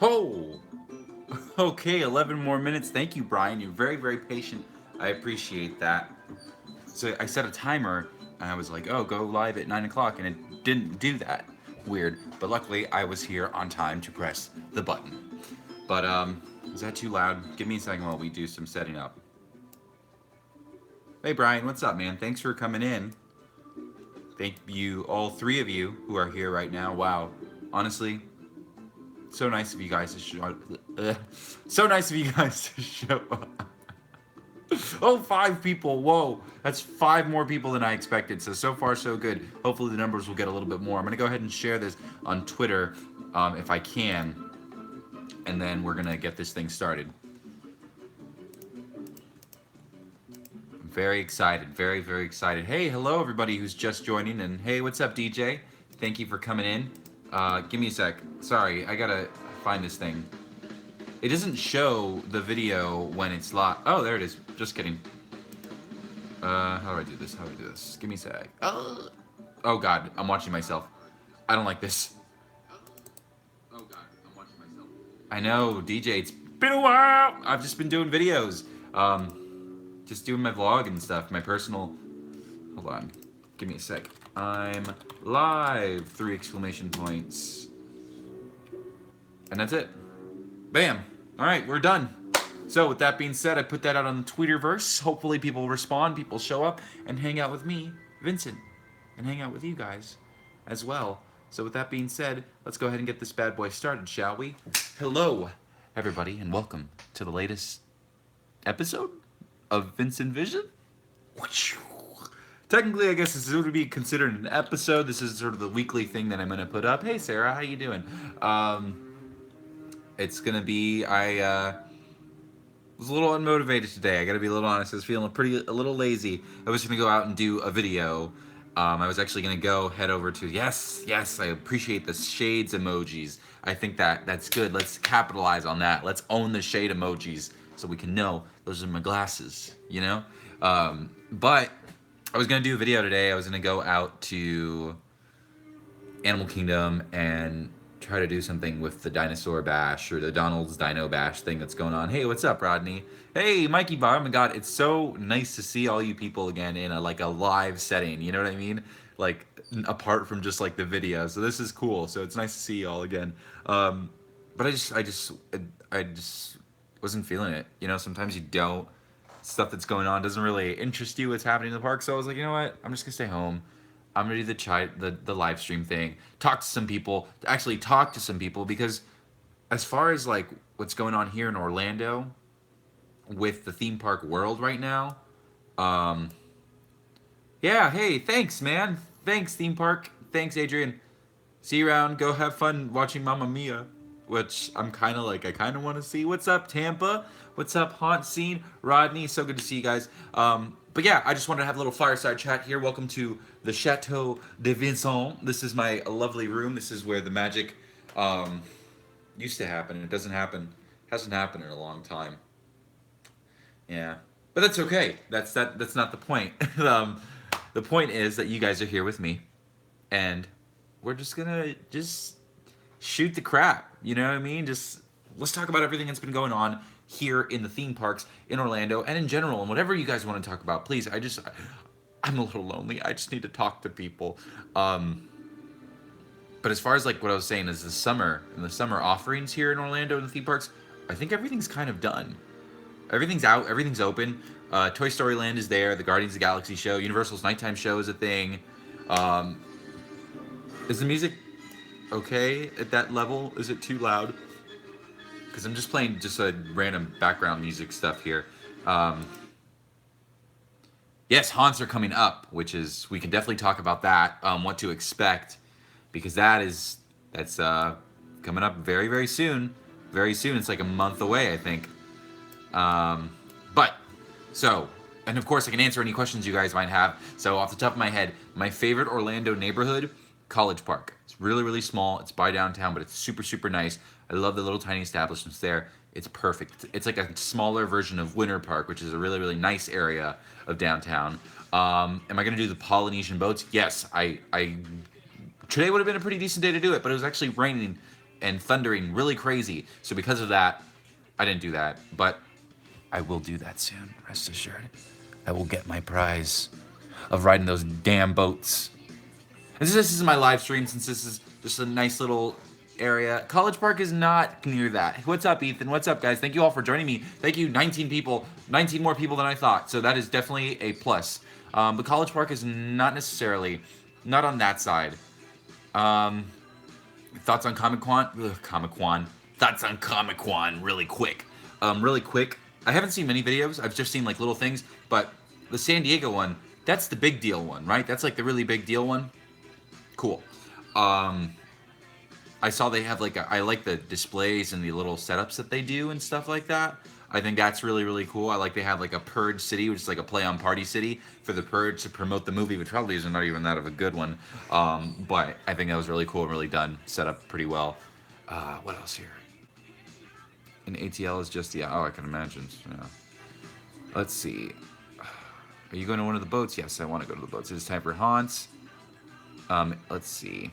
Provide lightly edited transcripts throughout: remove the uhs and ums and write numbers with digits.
Oh, okay, 11 more minutes. Thank you, Brian. You're very, very patient. I appreciate that. So I set a timer, and I was like, oh, go live at 9 o'clock, and it didn't do that. Weird. But luckily, I was here on time to press the button. But, is that too loud? Give me a second while we do some setting up. Hey, Brian, what's up, man? Thanks for coming in. Thank you, all three of you who are here right now. Wow. Honestly, so nice of you guys to show. So nice of you guys to show up. Oh, 5 people. Whoa. That's 5 more people than I expected. So far, so good. Hopefully, the numbers will get a little bit more. I'm going to go ahead and share this on Twitter if I can. And then we're going to get this thing started. I'm very excited. Very, very excited. Hey, hello, everybody who's just joining. And hey, what's up, DJ? Thank you for coming in. Give me a sec. Sorry, I got to find this thing. It doesn't show the video when it's live. Oh, there it is. Just kidding. How do I do this? How do I do this? Give me a sec. Oh God, I'm watching myself. I don't like this. Oh God, I'm watching myself. I know, DJ. It's been a while. I've just been doing videos. Just doing my vlog and stuff. My personal. Hold on. Give me a sec. I'm live. 3 exclamation points. And that's it. Bam. All right, we're done. So with that being said, I put that out on the Twitterverse. Hopefully people respond, people show up, and hang out with me, Vincent, and hang out with you guys as well. So with that being said, let's go ahead and get this bad boy started, shall we? Hello, everybody, and welcome to the latest episode of VincentVision. Technically, I guess this would be considered an episode. This is sort of the weekly thing that I'm going to put up. Hey, Sarah, how you doing? It's gonna be. I was a little unmotivated today. I gotta be a little honest. I was feeling a little lazy. I was gonna go out and do a video. I was actually gonna go head over to yes. I appreciate the shades emojis. I think that's good. Let's capitalize on that. Let's own the shade emojis so we can know those are my glasses. You know. But I was gonna do a video today. I was gonna go out to Animal Kingdom and try to do something with the dinosaur bash or the Donald's Dino Bash thing that's going on. Hey, what's up, Rodney? Hey, Mikey Bar. Oh my God, it's so nice to see all you people again in a live setting. You know what I mean? Like apart from just like the video. So this is cool. So it's nice to see you all again. But I just wasn't feeling it. You know, sometimes you don't. Stuff that's going on doesn't really interest you. What's happening in the park. So I was like, you know what? I'm just gonna stay home. I'm gonna do the live stream thing. Talk to some people. Actually, talk to some people because, as far as like what's going on here in Orlando, with the theme park world right now, yeah. Hey, thanks, man. Thanks, theme park. Thanks, Adrian. See you around. Go have fun watching Mamma Mia, which I'm kind of like. I kind of want to see. What's up, Tampa? What's up, Haunt Scene? Rodney, so good to see you guys. But yeah, I just wanted to have a little fireside chat here. Welcome to the Chateau de Vincent. This is my lovely room. This is where the magic used to happen. It doesn't happen. Hasn't happened in a long time. Yeah, but that's okay. That's not the point. The point is that you guys are here with me, and we're just gonna shoot the crap. You know what I mean? Just let's talk about everything that's been going on here in the theme parks in Orlando and in general, and whatever you guys want to talk about, please. I'm a little lonely. I just need to talk to people. But as far as like what I was saying is the summer offerings here in Orlando in the theme parks, I think everything's kind of done. Everything's out. Everything's open. Toy Story Land is there. The Guardians of the Galaxy show, Universal's nighttime show is a thing. Is the music okay at that level? Is it too loud? Because I'm just playing just a random background music stuff here. Yes, haunts are coming up, which is we can definitely talk about that. What to expect, because that's coming up very, very soon. Very soon. It's like a month away, I think. But so, and of course, I can answer any questions you guys might have. So off the top of my head, my favorite Orlando neighborhood, College Park. It's really, really small. It's by downtown, but it's super, super nice. I love the little tiny establishments there. It's perfect. It's like a smaller version of Winter Park, which is a really, really nice area of downtown. Am I going to do the Polynesian boats? Yes. I today would have been a pretty decent day to do it, but it was actually raining and thundering really crazy. So because of that, I didn't do that. But I will do that soon, rest assured. I will get my prize of riding those damn boats. And since this is my live stream, since this is just a nice little area, College Park is not near that. What's up, Ethan? What's up, guys? Thank you all for joining me. Thank you, 19 people, 19 more people than I thought. So that is definitely a plus. But College Park is not necessarily, not on that side. Thoughts on Comic-Con? Thoughts on Comic-Con really quick. Really quick. I haven't seen many videos. I've just seen like little things. But the San Diego one, that's the big deal one, right? That's like the really big deal one. Cool. I saw they have like I like the displays and the little setups that they do and stuff like that. I think that's really, really cool. I like they have like a Purge city, which is like a play on Party City for the Purge to promote the movie, which probably is not even that of a good one. But I think that was really cool and really done. Set up pretty well. What else here? And ATL is just, yeah, oh, I can imagine. Yeah. Let's see. Are you going to one of the boats? Yes, I want to go to the boats. It's time for haunts. Let's see.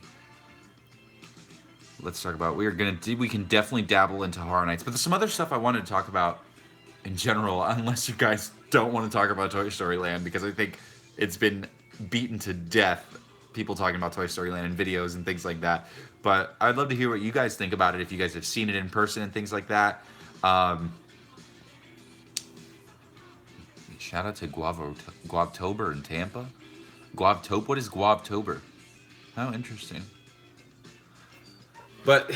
Let's talk about, we can definitely dabble into Horror Nights, but there's some other stuff I wanted to talk about in general, unless you guys don't want to talk about Toy Story Land, because I think it's been beaten to death, people talking about Toy Story Land in videos and things like that. But I'd love to hear what you guys think about it, if you guys have seen it in person and things like that. Shout out to Guavtober in Tampa. Guavtober? What is Guavtober? How interesting. But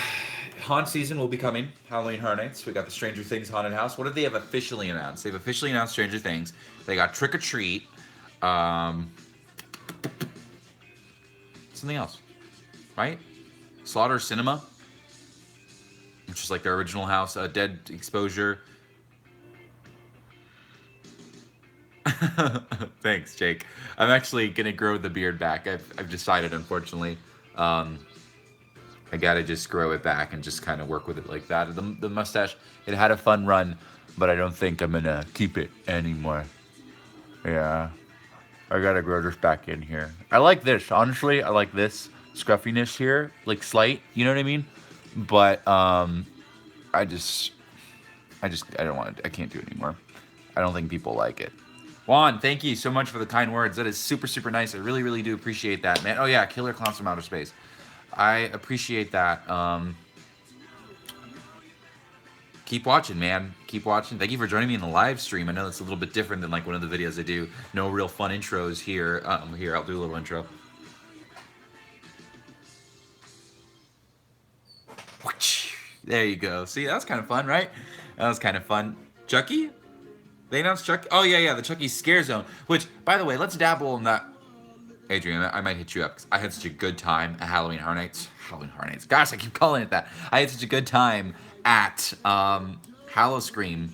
haunt season will be coming. Halloween Horror Nights. We got the Stranger Things Haunted House. What did they have officially announced? They've officially announced Stranger Things. They got Trick or Treat. Something else, right? Slaughter Cinema, which is like their original house. Dead Exposure. Thanks, Jake. I'm actually gonna grow the beard back. I've decided, unfortunately. I gotta just grow it back and just kind of work with it like that. The mustache, it had a fun run, but I don't think I'm gonna keep it anymore. Yeah, I gotta grow this back in here. I like this, honestly. I like this scruffiness here, like slight. You know what I mean? But I don't want it. I can't do it anymore. I don't think people like it. Juan, thank you so much for the kind words. That is super, super nice. I really, really do appreciate that, man. Oh yeah, Killer Clowns from Outer Space. I appreciate that. Keep watching, man. Keep watching. Thank you for joining me in the live stream. I know it's a little bit different than like one of the videos I do. No real fun intros here. Here, I'll do a little intro. There you go. See, that was kind of fun, right? That was kind of fun. Chucky? They announced Chucky? Oh, yeah, the Chucky Scare Zone. Which, by the way, let's dabble in that. Adrian, I might hit you up, because I had such a good time at Halloween Horror Nights. Halloween Horror Nights. Gosh, I keep calling it that. I had such a good time at Hallowscream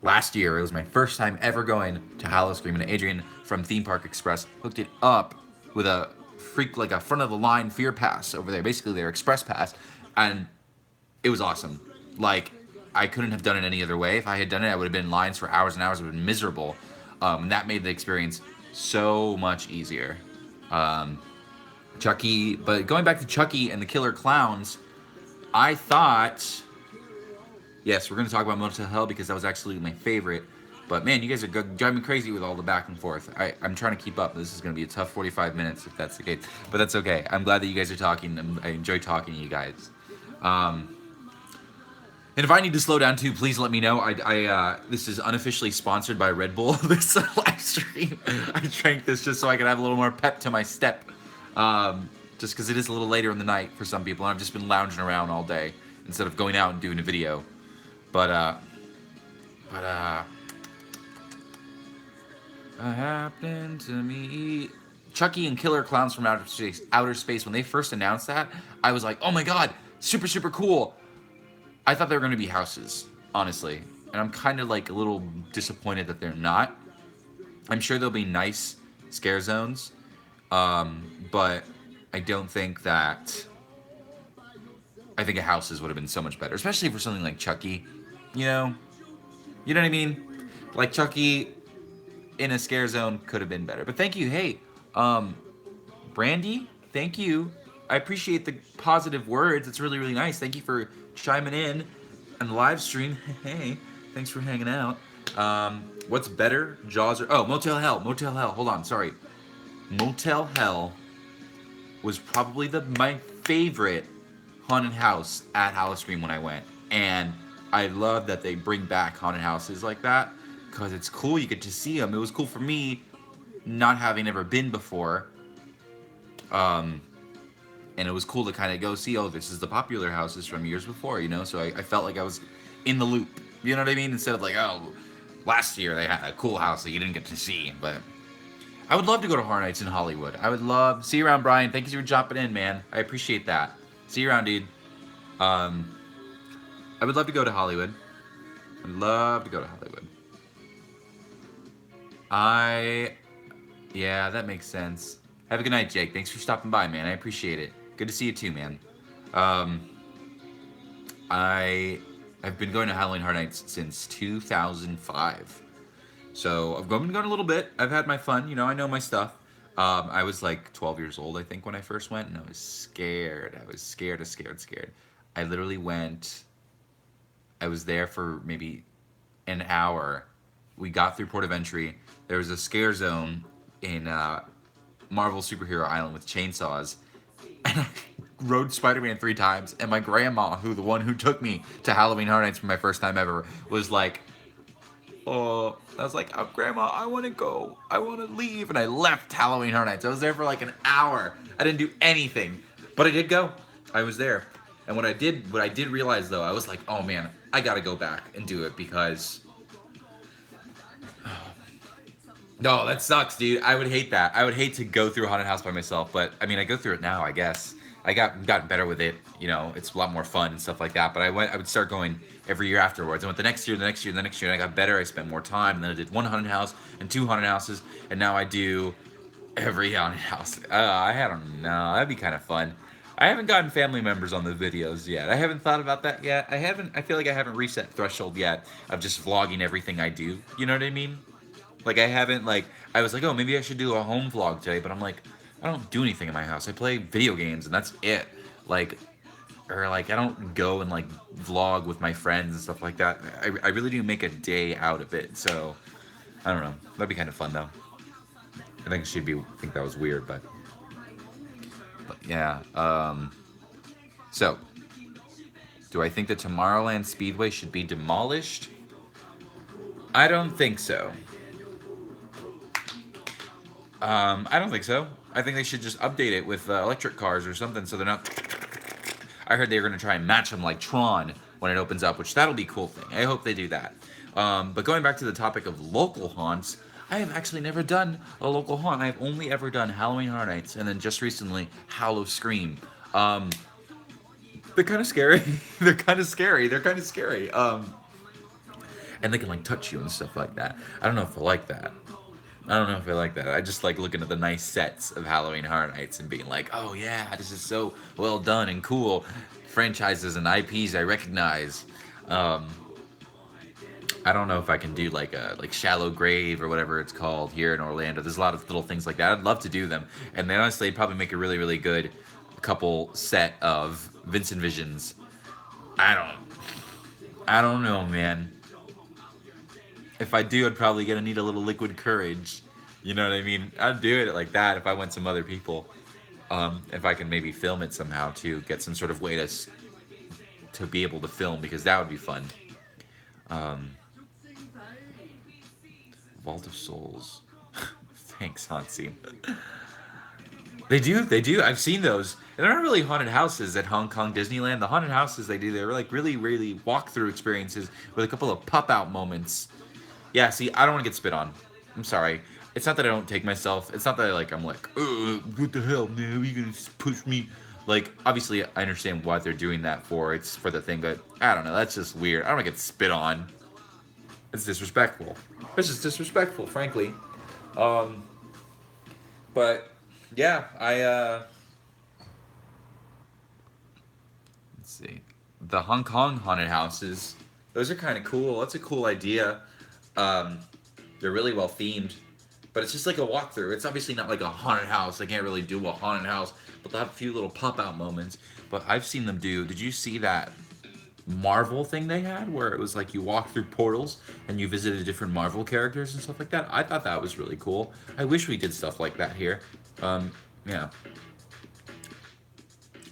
last year. It was my first time ever going to Hallowscream, and Adrian from Theme Park Express hooked it up with a like a front of the line Fear Pass over there, basically their Express Pass, and it was awesome. Like, I couldn't have done it any other way. If I had done it, I would have been in lines for hours and hours. It would have been miserable. And that made the experience so much easier. Chucky, but going back to Chucky and the Killer Clowns, I thought, yes, we're going to talk about Motel Hell because that was actually my favorite. But man, you guys are driving me crazy with all the back and forth. I'm trying to keep up. This is going to be a tough 45 minutes if that's the case. But that's okay. I'm glad that you guys are talking. I enjoy talking to you guys. And if I need to slow down too, please let me know. This is unofficially sponsored by Red Bull, this live stream. I drank this just so I could have a little more pep to my step. Just because it is a little later in the night for some people. And I've just been lounging around all day instead of going out and doing a video. What happened to me? Chucky and Killer Clowns from Outer Space, when they first announced that, I was like, oh my god, super, super cool. I thought they were going to be houses, honestly. And I'm kind of like a little disappointed that they're not. I'm sure there'll be nice scare zones. But I don't think that... I think a houses would have been so much better. Especially for something like Chucky. You know? You know what I mean? Like Chucky in a scare zone could have been better. But thank you. Hey, Brandy, thank you. I appreciate the positive words. It's really, really nice. Thank you for chiming in and the live stream. Hey, thanks for hanging out. What's better, Jaws or Motel Hell? Motel Hell. Hold on, sorry. Motel Hell was probably my favorite haunted house at Howl-O-Scream when I went, and I love that they bring back haunted houses like that because it's cool. You get to see them. It was cool for me, not having ever been before. And it was cool to kind of go see, oh, this is the popular houses from years before, you know? So I felt like I was in the loop, you know what I mean? Instead of like, oh, last year they had a cool house that you didn't get to see. But I would love to go to Horror Nights in Hollywood. I would love, see you around, Brian. Thank you for jumping in, man. I appreciate that. See you around, dude. I would love to go to Hollywood. I'd love to go to Hollywood. Yeah, that makes sense. Have a good night, Jake. Thanks for stopping by, man. I appreciate it. Good to see you too, man. I've been going to Halloween Horror Nights since 2005. So I've been going a little bit. I've had my fun. You know, I know my stuff. I was like 12 years old, I think, when I first went, and I was scared. I was scared. I literally went. I was there for maybe an hour. We got through Port of Entry. There was a scare zone in Marvel Superhero Island with chainsaws. And I rode Spider-Man 3 times. And my grandma, the one who took me to Halloween Horror Nights for my first time ever, was like, oh, I was like, oh, Grandma, I want to go. I want to leave. And I left Halloween Horror Nights. I was there for like an hour. I didn't do anything. But I did go. I was there. And what I did realize, though, I was like, oh, man, I got to go back and do it because... No, that sucks, dude. I would hate that. I would hate to go through a haunted house by myself, but I mean, I go through it now, I guess. I gotten better with it. You know, it's a lot more fun and stuff like that. But I would start going every year afterwards. I went the next year, and I got better. I spent more time, and then I did one haunted house and 2 haunted houses, and now I do every haunted house. I don't know. That'd be kind of fun. I haven't gotten family members on the videos yet. I haven't thought about that yet. I feel like I haven't reset threshold yet of just vlogging everything I do. You know what I mean? Like, I haven't, like, I was like, oh, maybe I should do a home vlog today, but I'm like, I don't do anything in my house. I play video games, and that's it. Like, or, like, I don't go and, like, vlog with my friends and stuff like that. I really do make a day out of it, so, I don't know. That'd be kind of fun, though. I think think that was weird, but yeah. So, do I think that Tomorrowland Speedway should be demolished? I don't think so. I don't think so. I think they should just update it with electric cars or something so they're not... I heard they were going to try and match them like Tron when it opens up, which that'll be a cool thing. I hope they do that. But going back to the topic of local haunts, I have actually never done a local haunt. I've only ever done Halloween Horror Nights and then just recently Howl-O-Scream. They're kind of scary. They're kind of scary. And they can like touch you and stuff like that. I don't know if I like that. I just like looking at the nice sets of Halloween Horror Nights and being like, oh yeah, this is so well done and cool. Franchises and IPs I recognize. I don't know if I can do like Shallow Grave or whatever it's called here in Orlando. There's a lot of little things like that. I'd love to do them. And then honestly, they'd probably make a really, really good couple set of VincentVisions. I don't know, man. If I do, I'd probably need a little liquid courage. You know what I mean? I'd do it like that if I went some other people. If I can maybe film it somehow to get some sort of way to be able to film, because that would be fun. Vault of Souls. Thanks, Hansi. They do. I've seen those. And they're not really haunted houses at Hong Kong Disneyland. The haunted houses they do, they're like really, really walk-through experiences with a couple of pop-out moments. Yeah, see, I don't want to get spit on. I'm sorry. It's not that I don't take myself. It's not that I'm like, what the hell, man? Are you going to push me? Like, obviously, I understand what they're doing that for. It's for the thing, but I don't know. That's just weird. I don't want to get spit on. It's disrespectful. It's just disrespectful, frankly. But, yeah, let's see. The Hong Kong haunted houses, those are kind of cool. That's a cool idea. They're really well themed. but it's just like a walkthrough. It's obviously not like a haunted house. They can't really do a haunted house, but they'll have a few little pop out moments. But I've seen them do. Did you see that Marvel thing they had where it was like you walk through portals and you visited different Marvel characters and stuff like that? I thought that was really cool. I wish we did stuff like that here. Yeah.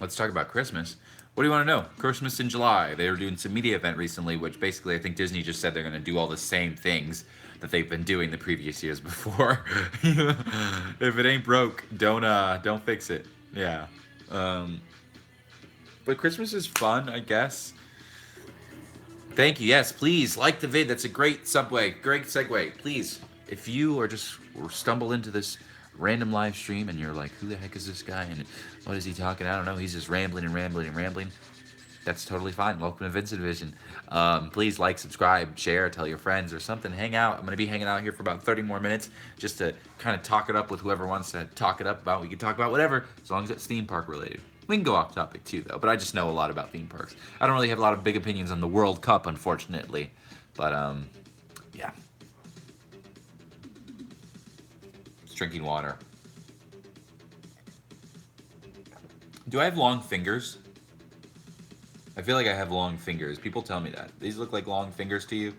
Let's talk about Christmas. What do you want to know? Christmas in July. They were doing some media event recently, which basically I think Disney just said they're going to do all the same things that they've been doing the previous years before. If it ain't broke, don't fix it. Yeah. But Christmas is fun, I guess. Thank you. Yes, please like the vid. That's a great great segue. Please, if you are just stumble into this random live stream and you're like, who the heck is this guy and what is he talking? I don't know. He's just rambling and rambling and rambling. That's totally fine. Welcome to VincentVision. Please like, subscribe, share, tell your friends or something. Hang out. I'm going to be hanging out here for about 30 more minutes just to kind of talk it up with whoever wants to talk it up about. We can talk about whatever as long as it's theme park related. We can go off topic too, though, but I just know a lot about theme parks. I don't really have a lot of big opinions on the World Cup, unfortunately. But, yeah. Just drinking water. Do I have long fingers? I feel like I have long fingers. People tell me that. These look like long fingers to you?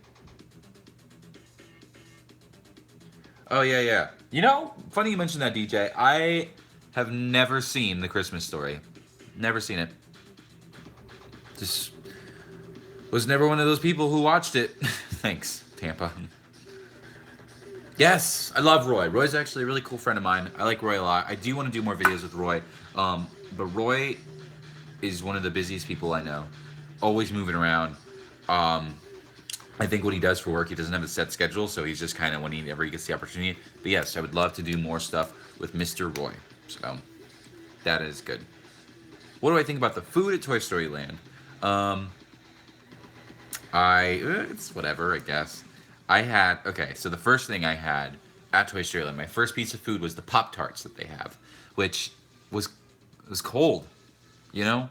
Oh, yeah, yeah. You know, funny you mentioned that, DJ. I have never seen The Christmas Story. Never seen it. Just was never one of those people who watched it. Thanks, Tampa. Yes, I love Roy. Roy's actually a really cool friend of mine. I like Roy a lot. I do want to do more videos with Roy. But Roy is one of the busiest people I know. Always moving around. I think what he does for work, he doesn't have a set schedule, so he's just kind of whenever he gets the opportunity. But yes, I would love to do more stuff with Mr. Roy. So that is good. What do I think about the food at Toy Story Land? It's whatever, I guess. So the first thing I had at Toy Story Land, my first piece of food was the Pop-Tarts that they have, which was cold, you know?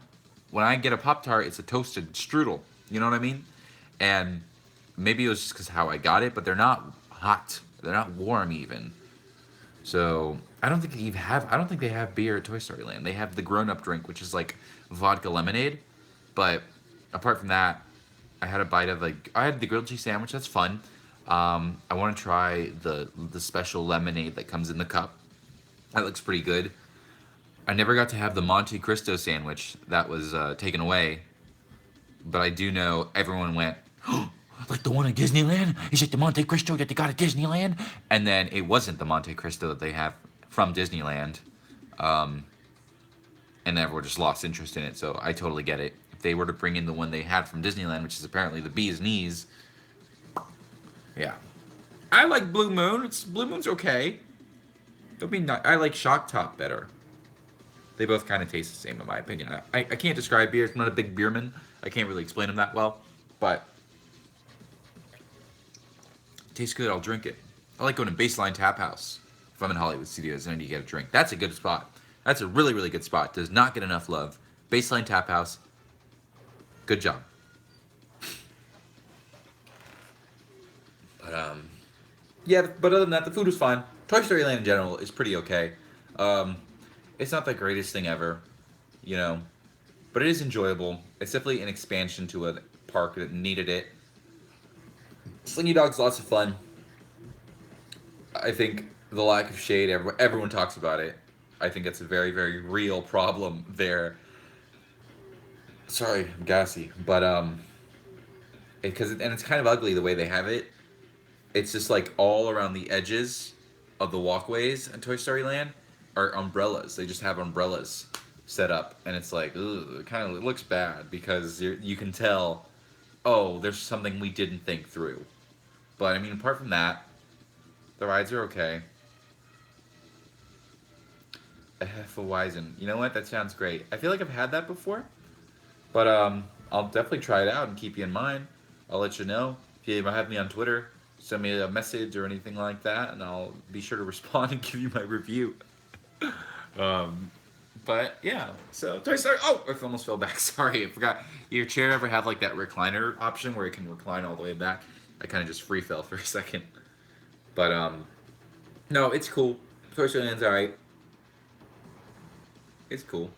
When I get a Pop-Tart, it's a toasted strudel, you know what I mean? And maybe it was just because how I got it, but they're not hot. They're not warm even. So I don't think they have beer at Toy Story Land. They have the grown-up drink, which is like vodka lemonade. But apart from that, I had a bite of I had the grilled cheese sandwich. That's fun. I want to try the special lemonade that comes in the cup. That looks pretty good. I never got to have the Monte Cristo sandwich that was taken away. But I do know everyone went, oh, like the one at Disneyland? Is it the Monte Cristo that they got at Disneyland? And then it wasn't the Monte Cristo that they have from Disneyland. And everyone just lost interest in it, so I totally get it. If they were to bring in the one they had from Disneyland, which is apparently the bee's knees, yeah. I like Blue Moon. Blue Moon's okay. I like Shock Top better. They both kind of taste the same in my opinion. I can't describe beers. I'm not a big beerman. I can't really explain them that well, but it tastes good. I'll drink it. I like going to Baseline Tap House if I'm in Hollywood Studios and I need to get a drink. That's a good spot. That's a really, really good spot. Does not get enough love. Baseline Tap House. Good job. But yeah. But other than that, the food was fine. Toy Story Land in general is pretty okay. It's not the greatest thing ever, you know, but it is enjoyable. It's definitely an expansion to a park that needed it. Slinky Dog's lots of fun. I think the lack of shade, everyone talks about it. I think it's a very, very real problem there. Sorry, I'm gassy, but it's kind of ugly the way they have it. It's just like all around the edges of the walkways in Toy Story Land are umbrellas. They just have umbrellas set up, and it's like, ugh, it looks bad because you can tell, oh, there's something we didn't think through. But I mean, apart from that, the rides are okay. A Hefeweizen. You know what? That sounds great. I feel like I've had that before, but I'll definitely try it out and keep you in mind. I'll let you know. If you have me on Twitter, send me a message or anything like that, and I'll be sure to respond and give you my review. But yeah, so Toy Story. Oh, I almost fell back. Sorry, I forgot. Your chair ever have like that recliner option where it can recline all the way back? I kind of just free fell for a second. But No, it's cool. Toy Story Land's alright. It's cool.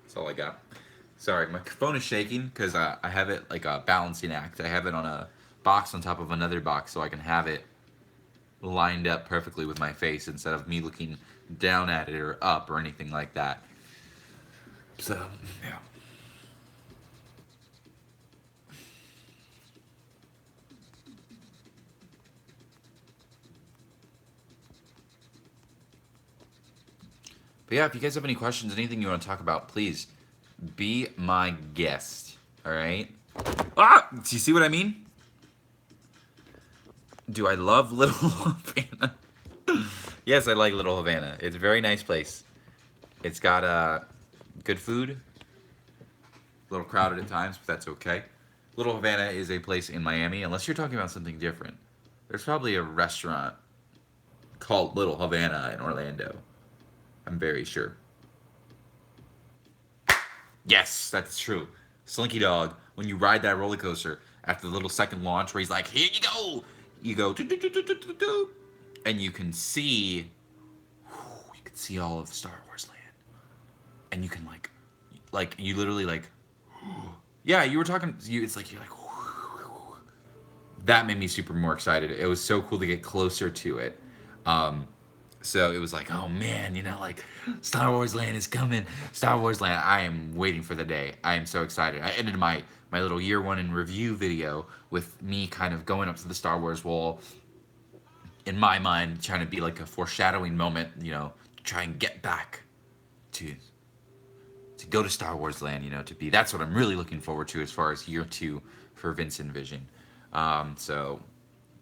That's all I got. Sorry, my phone is shaking because I have it like a balancing act. I have it on a box on top of another box so I can have it lined up perfectly with my face instead of me looking down at it or up or anything like that. So, yeah. But yeah, if you guys have any questions, anything you want to talk about, please be my guest. All right? Ah! Do you see what I mean? Do I love Little Havana? Yes, I like Little Havana. It's a very nice place. It's got good food, a little crowded at times, but that's okay. Little Havana is a place in Miami, unless you're talking about something different. There's probably a restaurant called Little Havana in Orlando. I'm very sure. Yes, that's true. Slinky Dog, when you ride that roller coaster after the little second launch where he's like, here you go, do, do, do, do, do, do, do, and you can see all of Star Wars land. And you can like you literally like, yeah, you were talking, it's like, you're like, that made me super more excited. It was so cool to get closer to it. Um, so it was like, oh man, like Star Wars Land is coming. Star Wars Land. I am waiting for the day. I am so excited. I ended my little year one in review video with me kind of going up to the Star Wars wall in my mind, trying to be like a foreshadowing moment, to try and get back to go to Star Wars Land, to be. That's what I'm really looking forward to as far as year two for VincentVision. So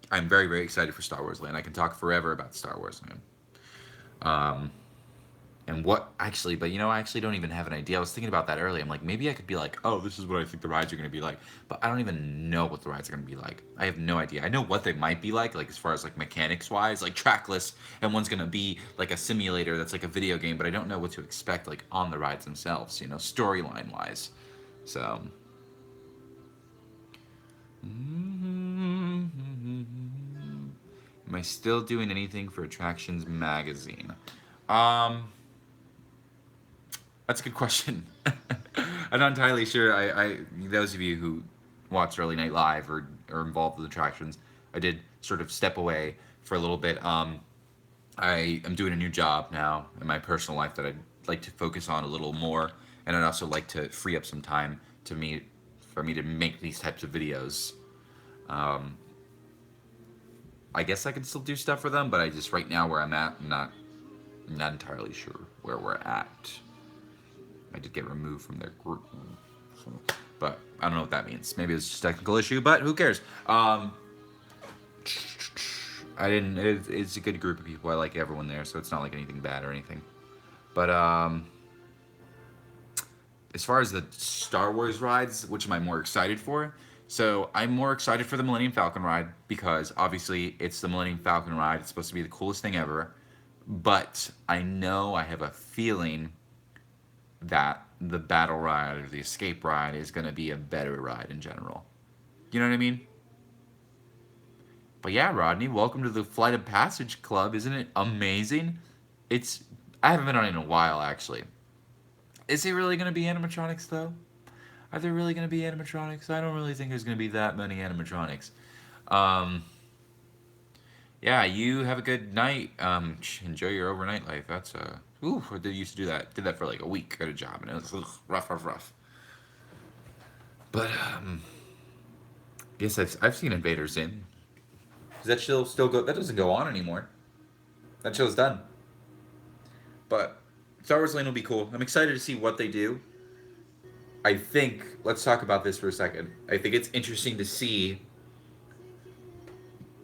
I'm very, very excited for Star Wars Land. I can talk forever about Star Wars Land. Um, and what actually, but I actually don't even have an idea. I was thinking about that earlier. I'm like, maybe I could be like, oh, this is what I think the rides are going to be like. But I don't even know what the rides are going to be like. I have no idea. I know what they might be like as far as like mechanics wise, like trackless, and one's going to be like a simulator that's like a video game, but I don't know what to expect like on the rides themselves, storyline wise. So. Am I still doing anything for Attractions Magazine? Um, that's a good question. I'm not entirely sure. Those of you who watch Early Night Live or are involved with attractions, I did sort of step away for a little bit. I am doing a new job now in my personal life that I'd like to focus on a little more, and I'd also like to free up some time for me to make these types of videos. Um, I guess I can still do stuff for them, but I just right now where I'm at, I'm not entirely sure where we're at. I did get removed from their group, but I don't know what that means. Maybe it's just a technical issue, but who cares? I didn't. It's a good group of people. I like everyone there, so it's not like anything bad or anything. But as far as the Star Wars rides, which am I more excited for? So I'm more excited for the Millennium Falcon ride because obviously it's the Millennium Falcon ride. It's supposed to be the coolest thing ever. But I know I have a feeling that the battle ride or the escape ride is going to be a better ride in general. You know what I mean? But yeah, Rodney, welcome to the Flight of Passage Club. Isn't it amazing? I haven't been on it in a while, actually. Is it really going to be animatronics, though? Are there really going to be animatronics? I don't really think there's going to be that many animatronics. Um, yeah, you have a good night. Enjoy your overnight life. That's ooh, I did used to do that. Did that for like a week at a job, and it was rough, rough, rough. But yes, I've seen Invader Zim. Does that show still go? That doesn't go on anymore. That show's done. But Star Wars Lane will be cool. I'm excited to see what they do. I think let's talk about this for a second. I think it's interesting to see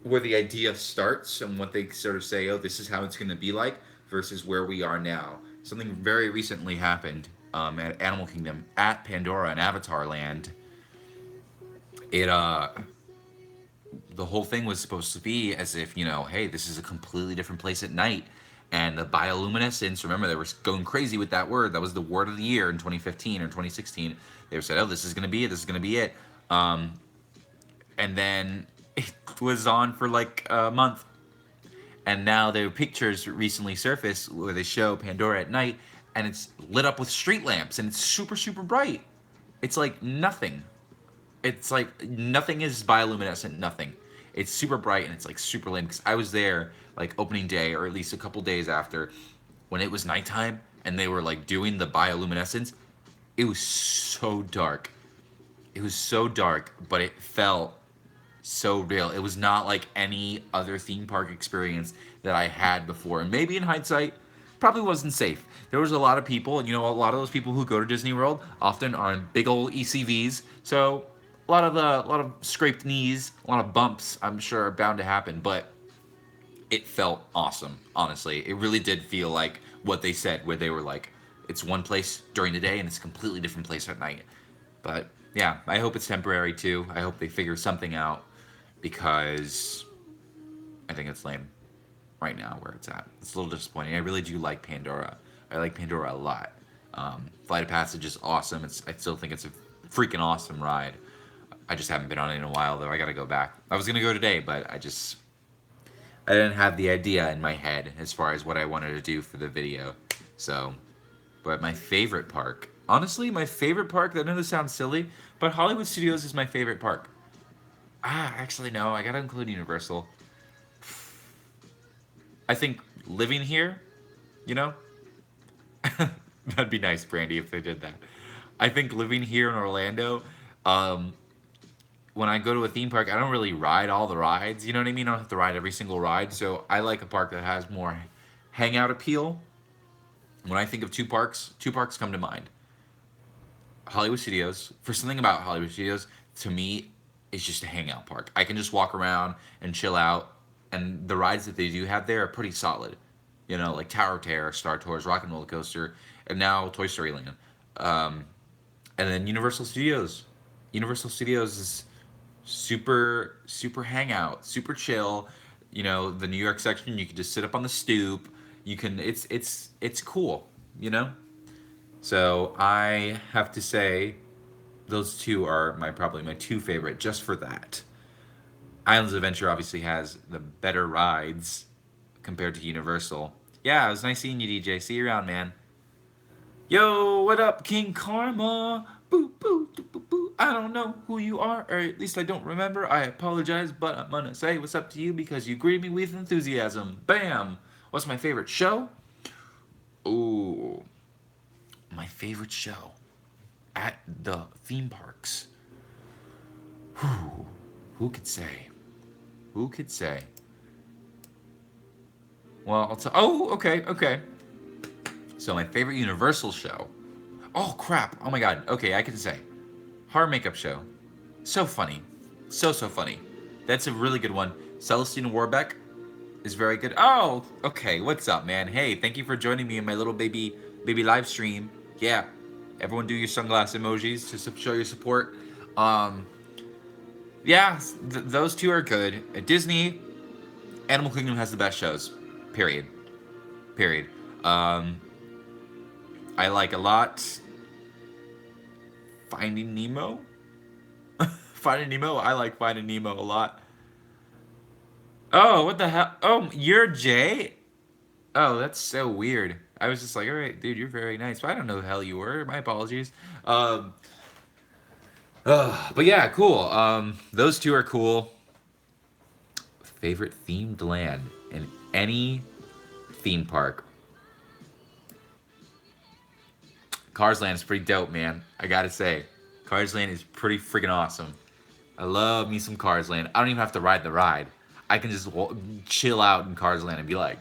where the idea starts and what they sort of say, oh, this is how it's going to be like, versus where we are now. Something very recently happened at Animal Kingdom, at Pandora and Avatar Land. It the whole thing was supposed to be as if, hey, this is a completely different place at night. And the bioluminescence, remember, they were going crazy with that word. That was the word of the year in 2015 or 2016. They said, oh, this is going to be it. This is going to be it. And then it was on for like a month. And now their pictures recently surfaced where they show Pandora at night, and it's lit up with street lamps, and it's super, super bright. It's like nothing. It's like nothing is bioluminescent, nothing. It's super bright, and it's like super lame, because I was there like opening day, or at least a couple days after, when it was nighttime, and they were like doing the bioluminescence. It was so dark. It was so dark, but it felt so real. It was not like any other theme park experience that I had before. And maybe in hindsight, probably wasn't safe. There was a lot of people, and you know, a lot of those people who go to Disney World often are in big old ECVs. So a lot of scraped knees, a lot of bumps, I'm sure are bound to happen. But it felt awesome, honestly. It really did feel like what they said, where they were like, it's one place during the day and it's a completely different place at night. But yeah, I hope it's temporary too. I hope they figure something out, because I think it's lame right now where it's at. It's a little disappointing. I really do like Pandora. I like Pandora a lot. Flight of Passage is awesome. I still think it's a freaking awesome ride. I just haven't been on it in a while though. I gotta go back. I was gonna go today, but I didn't have the idea in my head as far as what I wanted to do for the video. So, but my favorite park, honestly, my favorite park, I know this sounds silly, but Hollywood Studios is my favorite park. Actually, no, I gotta include Universal. I think living here, you know, that'd be nice, Brandy, if they did that. I think living here in Orlando, um, when I go to a theme park, I don't really ride all the rides. You know what I mean? I don't have to ride every single ride. So I like a park that has more hangout appeal. When I think of two parks come to mind. Hollywood Studios. For something about Hollywood Studios, to me, it's just a hangout park. I can just walk around and chill out, and the rides that they do have there are pretty solid. You know, like Tower of Terror, Star Tours, Rock and Roller Coaster, and now Toy Story Land. Um, and then Universal Studios. Universal Studios is super hangout, super chill. You know, the New York section, you can just sit up on the stoop. You can, it's cool. You know. So I have to say, those two are probably my two favorite, just for that. Islands of Adventure obviously has the better rides compared to Universal. Yeah, it was nice seeing you, DJ. See you around, man. Yo, what up, King Karma? Boo, boo, doo, boo, boo. I don't know who you are, or at least I don't remember. I apologize, but I'm gonna say what's up to you because you greeted me with enthusiasm. Bam! What's my favorite show? Ooh, my favorite show at the theme parks. Whew. Who could say? Who could say? Well, I'll tell. Oh, okay. So my favorite Universal show. Oh crap! Oh my god. Okay, I can say. Horror Makeup Show. So funny. So funny. That's a really good one. Celestine Warbeck is very good. Oh, okay. What's up, man? Hey, thank you for joining me in my little baby live stream. Yeah. Everyone do your sunglass emojis to show your support. Yeah, those two are good. At Disney, Animal Kingdom has the best shows. Period. Um, I like a lot Finding Nemo. Finding Nemo. I like Finding Nemo a lot. Oh, what the hell? Oh, you're Jay? Oh, that's so weird. I was just like, all right, dude, you're very nice. But I don't know who the hell you were. My apologies. But yeah, cool. Those two are cool. Favorite themed land in any theme park. Cars Land is pretty dope, man. I gotta say, Cars Land is pretty freaking awesome. I love me some Cars Land. I don't even have to ride the ride. I can just chill out in Cars Land and be like,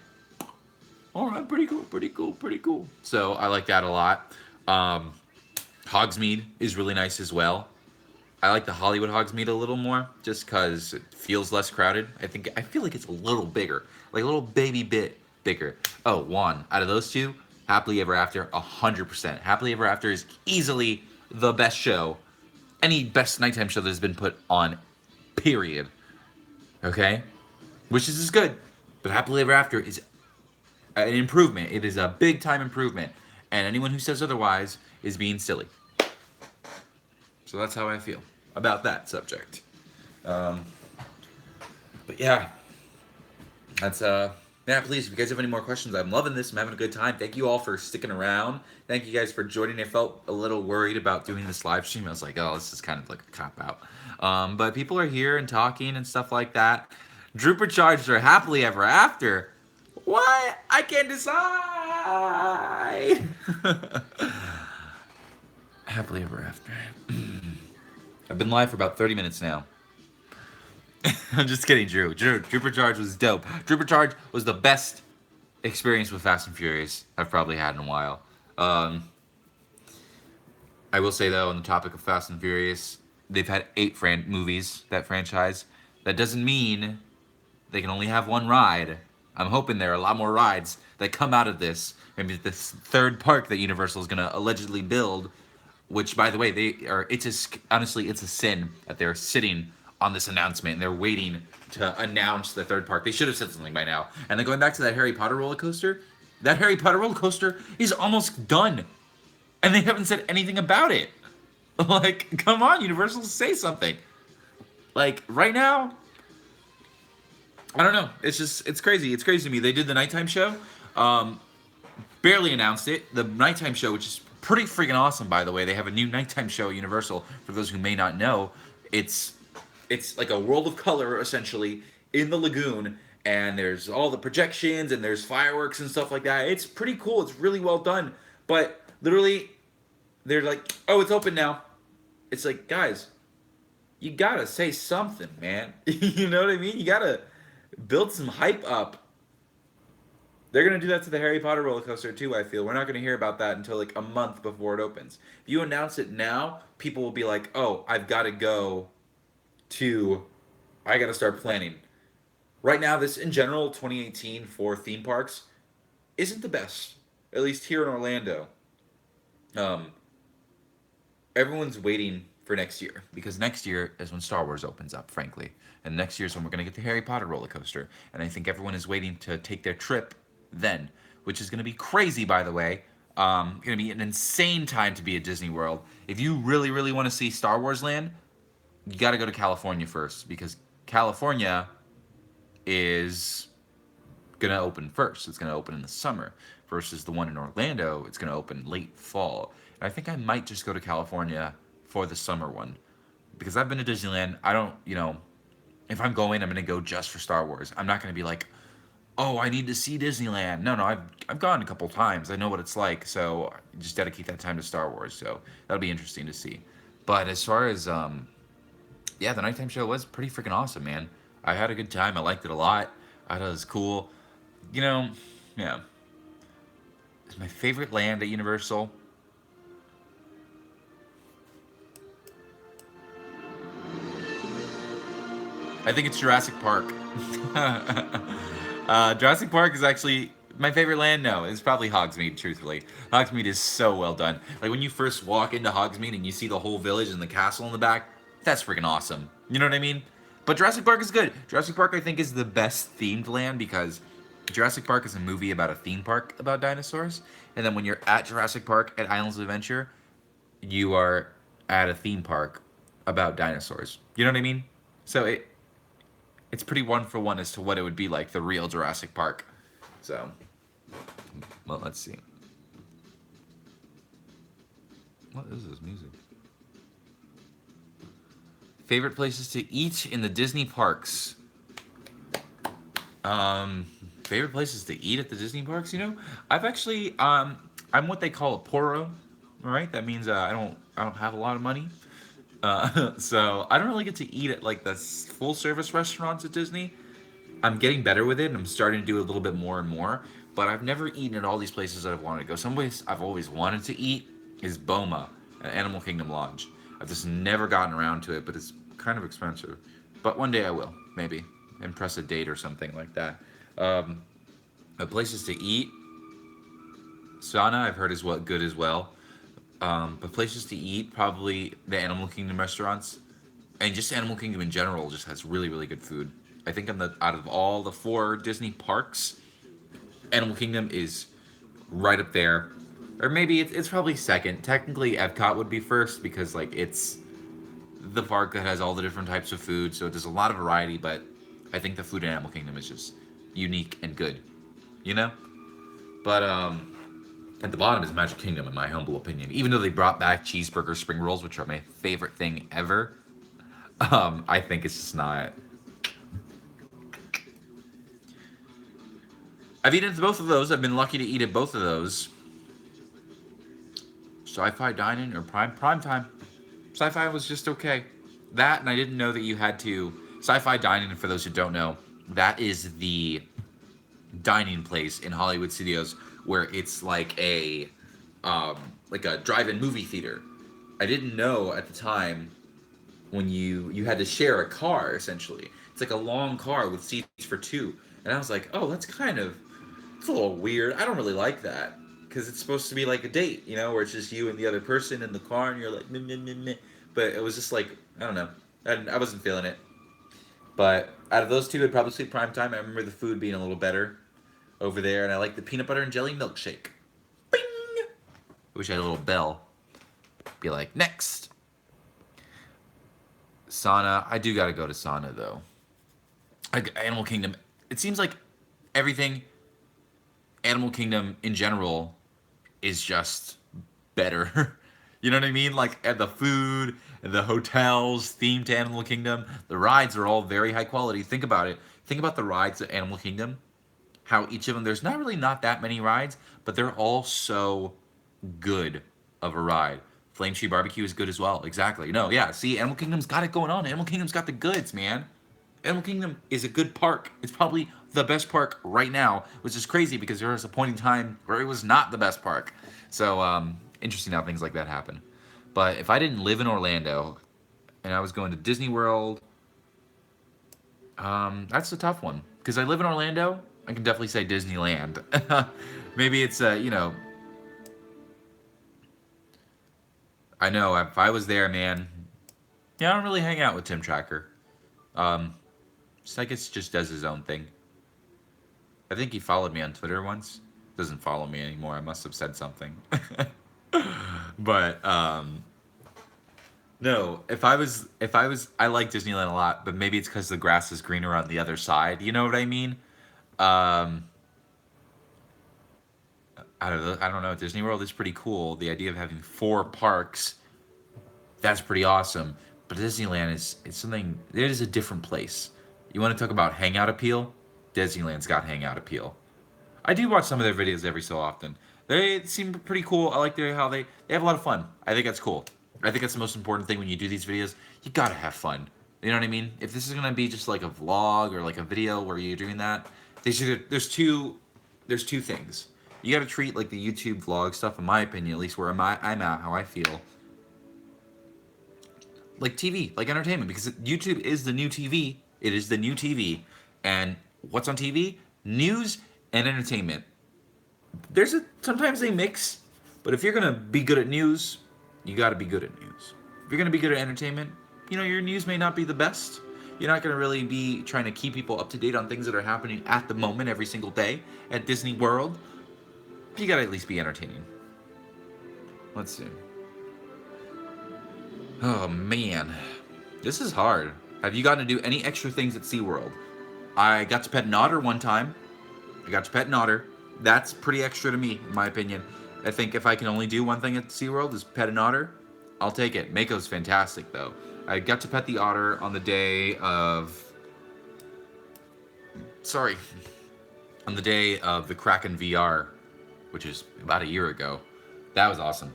all right, pretty cool. So I like that a lot. Hogsmeade is really nice as well. I like the Hollywood Hogsmeade a little more, just because it feels less crowded. I feel like it's a little bigger, like a little baby bit bigger. Oh, one out of those two, Happily Ever After, 100%. Happily Ever After is easily the best show, any best nighttime show that has been put on, period. Okay, Wishes is good, but Happily Ever After is an improvement. It is a big time improvement, and anyone who says otherwise is being silly. So that's how I feel about that subject. But yeah, that's Yeah, please, if you guys have any more questions, I'm loving this. I'm having a good time. Thank you all for sticking around. Thank you guys for joining. I felt a little worried about doing this live stream. I was like, oh, this is kind of like a cop out. But people are here and talking and stuff like that. Drooper charged are happily ever after. What? I can't decide. Happily ever after. I've been live for about 30 minutes now. I'm just kidding, Drew. Drooper Charge was dope. Drooper Charge was the best experience with Fast and Furious I've probably had in a while. Um, I will say though, on the topic of Fast and Furious, they've had 8 movies, that franchise. That doesn't mean they can only have one ride. I'm hoping there are a lot more rides that come out of this. Maybe this third park that Universal is gonna allegedly build, which, by the way, they are. Honestly, it's a sin that they're sitting on this announcement and they're waiting to announce the third park. They should have said something by now. And then going back to that Harry Potter roller coaster, that Harry Potter roller coaster is almost done, and they haven't said anything about it. Like, come on, Universal, say something. Like right now, I don't know. It's crazy. It's crazy to me. They did the nighttime show, barely announced it. The nighttime show, which is pretty freaking awesome, by the way. They have a new nighttime show at Universal. For those who may not know, it's like a world of color essentially in the lagoon, and there's all the projections and there's fireworks and stuff like that. It's pretty cool. It's really well done. But literally, they're like, "Oh, it's open now." It's like, guys, you gotta say something, man. You know what I mean? You gotta build some hype up. They're gonna do that to the Harry Potter roller coaster too, I feel. We're not gonna hear about that until like a month before it opens. If you announce it now, people will be like, "Oh, I've gotta go to I gotta start planning." Right now, this in general, 2018 for theme parks isn't the best. At least here in Orlando. Um, Everyone's waiting for next year because next year is when Star Wars opens up, frankly. And next year is when we're going to get the Harry Potter roller coaster. And I think everyone is waiting to take their trip then, which is going to be crazy, by the way. Going to be an insane time to be at Disney World. If you really, really want to see Star Wars Land, you got to go to California first because California is going to open first. It's going to open in the summer versus the one in Orlando. It's going to open late fall. And I think I might just go to California for the summer one because I've been to Disneyland. I don't, if I'm going, I'm going to go just for Star Wars. I'm not going to be like, oh, I need to see Disneyland. No, I've gone a couple times. I know what it's like. So you just dedicate that time to Star Wars. So that'll be interesting to see. But as far as, yeah, the nighttime show was pretty freaking awesome, man. I had a good time. I liked it a lot. I thought it was cool. Yeah. It's my favorite land at Universal. I think it's Jurassic Park. Jurassic Park is actually my favorite land. No, it's probably Hogsmeade, truthfully. Hogsmeade is so well done. Like when you first walk into Hogsmeade and you see the whole village and the castle in the back, that's freaking awesome. You know what I mean? But Jurassic Park is good. Jurassic Park, I think, is the best themed land because Jurassic Park is a movie about a theme park about dinosaurs. And then when you're at Jurassic Park at Islands of Adventure, you are at a theme park about dinosaurs. You know what I mean? So it's pretty one for one as to what it would be like, the real Jurassic Park. So, well, let's see. What is this music? Favorite places to eat in the Disney parks. Favorite places to eat at the Disney parks, I've actually, I'm what they call a poro, right? That means I don't have a lot of money. So I don't really get to eat at like the full service restaurants at Disney. I'm getting better with it and I'm starting to do a little bit more and more, but I've never eaten at all these places that I've wanted to go. Some place I've always wanted to eat is Boma at Animal Kingdom Lodge. I've just never gotten around to it, but it's kind of expensive. But one day I will, maybe, and press a date or something like that. Places to eat, Sana I've heard is good as well. But places to eat, probably the Animal Kingdom restaurants, and just Animal Kingdom in general just has really, really good food. I think out of all the 4 Disney parks, Animal Kingdom is right up there, or maybe it's probably second. Technically, Epcot would be first because like it's the park that has all the different types of food, so there's a lot of variety. But I think the food in Animal Kingdom is just unique and good. you know? But at the bottom is Magic Kingdom, in my humble opinion. Even though they brought back cheeseburger spring rolls, which are my favorite thing ever, I think it's just not. I've eaten at both of those. I've been lucky to eat at both of those. Sci-fi dining or prime time. Sci-fi was just okay. That, and I didn't know that you had to. Sci-fi dining, for those who don't know, that is the dining place in Hollywood studios where it's like a drive-in movie theater. I didn't know at the time when you had to share a car essentially. It's like a long car with seats for two, and I was like, oh, it's a little weird. I don't really like that because it's supposed to be like a date, where it's just you and the other person in the car, and you're like, meh, meh, meh, meh. But it was just like, I don't know, I wasn't feeling it. But out of those two, I'd probably say prime time. I remember the food being a little better over there, and I like the peanut butter and jelly milkshake. Bing! I wish I had a little bell. Be like, next. Sauna. I do gotta go to sauna though. Animal Kingdom. It seems like everything Animal Kingdom in general is just better. You know what I mean? Like and the food, and the hotels themed to Animal Kingdom. The rides are all very high quality. Think about it. Think about the rides at Animal Kingdom. How each of them, there's not that many rides, but they're all so good of a ride. Flame Tree Barbecue is good as well. Exactly. No, yeah. See, Animal Kingdom's got it going on. Animal Kingdom's got the goods, man. Animal Kingdom is a good park. It's probably the best park right now, which is crazy because there was a point in time where it was not the best park. So, interesting how things like that happen. But if I didn't live in Orlando and I was going to Disney World, that's a tough one. Because I live in Orlando, I can definitely say Disneyland. Maybe it's, I know if I was there, man. Yeah, I don't really hang out with Tim Tracker. I guess just does his own thing. I think he followed me on Twitter once. Doesn't follow me anymore. I must have said something. But no, I like Disneyland a lot, but maybe it's because the grass is greener on the other side. You know what I mean? Um, I don't know. Disney World is pretty cool. The idea of having four parks, that's pretty awesome. But Disneyland it's something. It is a different place. You want to talk about hangout appeal? Disneyland's got hangout appeal. I do watch some of their videos every so often. They seem pretty cool. I like how they have a lot of fun. I think that's cool. I think that's the most important thing when you do these videos. You gotta have fun. You know what I mean? If this is gonna be just like a vlog or like a video where you're doing that, there's two things. You gotta treat like the YouTube vlog stuff, in my opinion, at least where I'm at, how I feel, like TV, like entertainment, because YouTube is the new TV. It is the new TV, and what's on TV? News and entertainment. Sometimes they mix, but if you're gonna be good at news, you got to be good at news. If you're gonna be good at entertainment, your news may not be the best. You're not gonna really be trying to keep people up to date on things that are happening at the moment every single day at Disney World. You gotta at least be entertaining. Let's see. Oh man, this is hard. Have you gotten to do any extra things at SeaWorld? I got to pet an otter one time. That's pretty extra to me, in my opinion. I think if I can only do one thing at SeaWorld is pet an otter, I'll take it. Mako's fantastic, though. I got to pet the otter on the day of... on the day of the Kraken VR, which is about a year ago. That was awesome.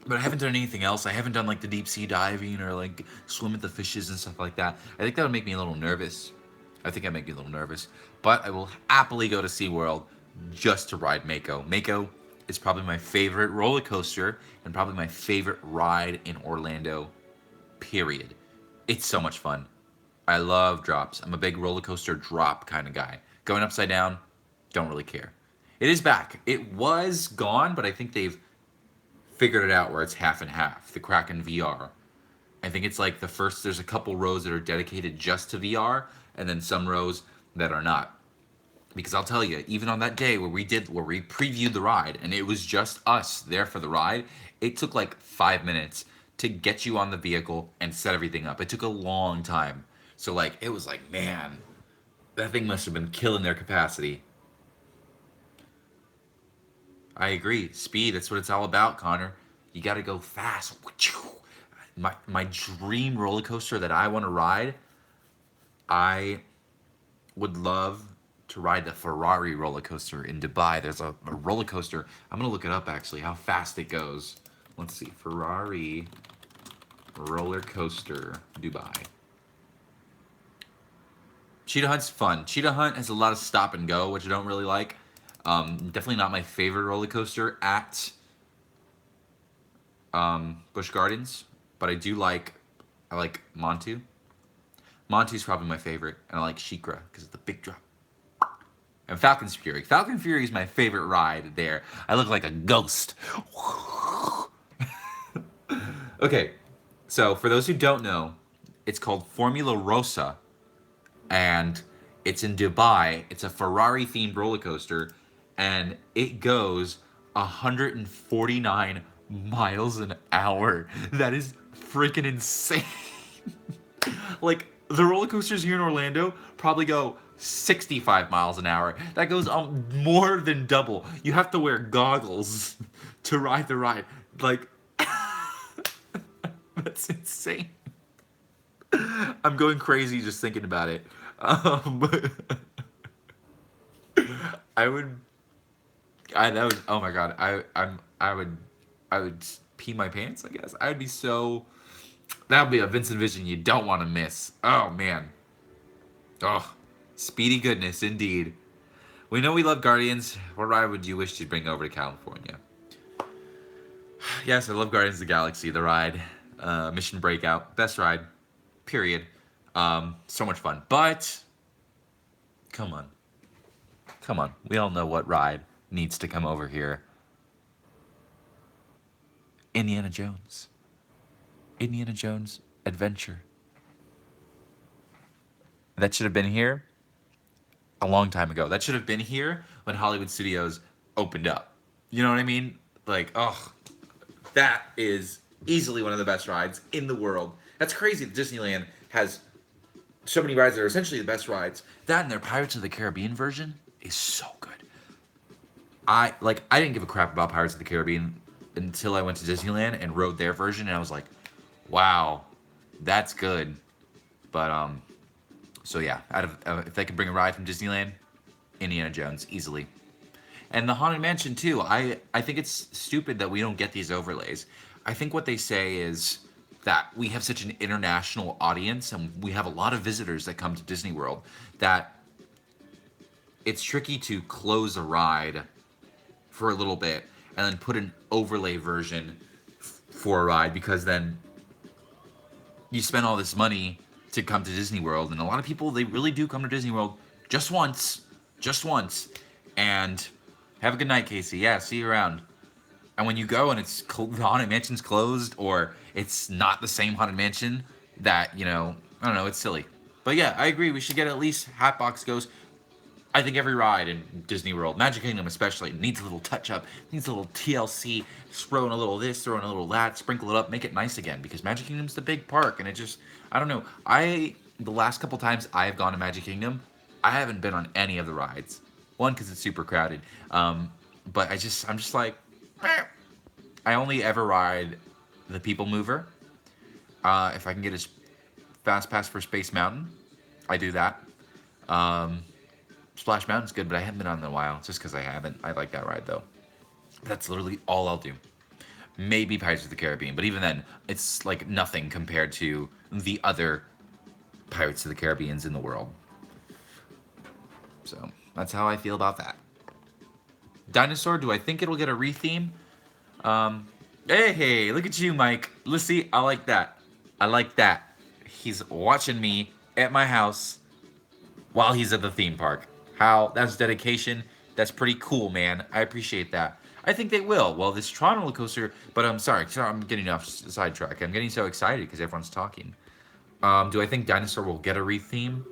But I haven't done anything else. I haven't done like the deep sea diving or like swim with the fishes and stuff like that. I think that would make me a little nervous. But I will happily go to SeaWorld just to ride Mako. Mako is probably my favorite roller coaster and probably my favorite ride in Orlando, period. It's so much fun. I love drops. I'm a big roller coaster drop kind of guy. Going upside down, don't really care. It is back. It was gone, but I think they've figured it out where it's half and half. The Kraken VR. I think it's like there's a couple rows that are dedicated just to VR, and then some rows that are not. Because I'll tell you, even on that day where we previewed the ride, and it was just us there for the ride, it took like 5 minutes to get you on the vehicle and set everything up. It took a long time. So like, it was like, man, That thing must have been killing their capacity. I agree. Speed, that's what it's all about, Connor. You got to go fast. My dream roller coaster that I want to ride, I would love to ride the Ferrari roller coaster in Dubai. There's a roller coaster. I'm going to look it up actually, how fast it goes. Let's see. Ferrari roller coaster, Dubai. Cheetah Hunt's fun. Cheetah Hunt has a lot of stop and go, which I don't really like. Definitely not my favorite roller coaster at Busch Gardens, but I like Montu. Montu's probably my favorite, and I like Shikra because of the big drop. And Falcon's Fury. Falcon Fury is my favorite ride there. I look like a ghost. Okay, so for those who don't know, it's called Formula Rossa, and it's in Dubai. It's a Ferrari themed roller coaster, and it goes 149 miles an hour. That is freaking insane. Like, the roller coasters here in Orlando probably go 65 miles an hour. That goes more than double. You have to wear goggles to ride the ride. Like, that's insane. I'm going crazy just thinking about it. I would, that would, oh my god, I would pee my pants. I guess I would be so. That would be a VincentVision you don't want to miss. Oh man, oh, speedy goodness indeed. We know we love Guardians. What ride would you wish to bring over to California? Yes, I love Guardians of the Galaxy. The ride, Mission Breakout, best ride, period. So much fun. But come on, come on. We all know what ride needs to come over here. Indiana Jones. Indiana Jones Adventure. That should have been here a long time ago. That should have been here when Hollywood Studios opened up. You know what I mean? Like, oh, that is easily one of the best rides in the world. That's crazy that Disneyland has so many rides that are essentially the best rides. That and their Pirates of the Caribbean version is so good. I didn't give a crap about Pirates of the Caribbean until I went to Disneyland and rode their version, and I was like, wow, that's good. But so yeah, out of if they could bring a ride from Disneyland, Indiana Jones easily. And the Haunted Mansion too. I think it's stupid that we don't get these overlays. I think what they say is that we have such an international audience and we have a lot of visitors that come to Disney World that it's tricky to close a ride for a little bit and then put an overlay version for a ride, because then you spend all this money to come to Disney World, and a lot of people, they really do come to Disney World just once, and have a good night, Casey. Yeah, see you around. And when you go and it's the Haunted Mansion's closed, or it's not the same Haunted Mansion, that, I don't know, it's silly. But yeah, I agree, we should get at least Hatbox Ghost. I think every ride in Disney World, Magic Kingdom especially, needs a little touch-up, needs a little TLC, throw in a little this, throw in a little that, sprinkle it up, make it nice again, because Magic Kingdom's the big park, and it just, I don't know, the last couple times I have gone to Magic Kingdom, I haven't been on any of the rides. One, because it's super crowded, but I'm just like, meh. I only ever ride the People Mover. If I can get a fast pass for Space Mountain, I do that. Splash Mountain's good, but I haven't been on in a while, just because I haven't. I like that ride, though. That's literally all I'll do. Maybe Pirates of the Caribbean, but even then, it's like nothing compared to the other Pirates of the Caribbeans in the world. So, that's how I feel about that. Dinosaur, do I think it'll get a retheme? Hey, look at you, Mike. Let's see, I like that. I like that. He's watching me at my house while he's at the theme park. That's dedication. That's pretty cool, man. I appreciate that. I think they will. Well, this Tron roller coaster, but I'm sorry, I'm getting off sidetrack. I'm getting so excited because everyone's talking. Do I think Dinosaur will get a retheme?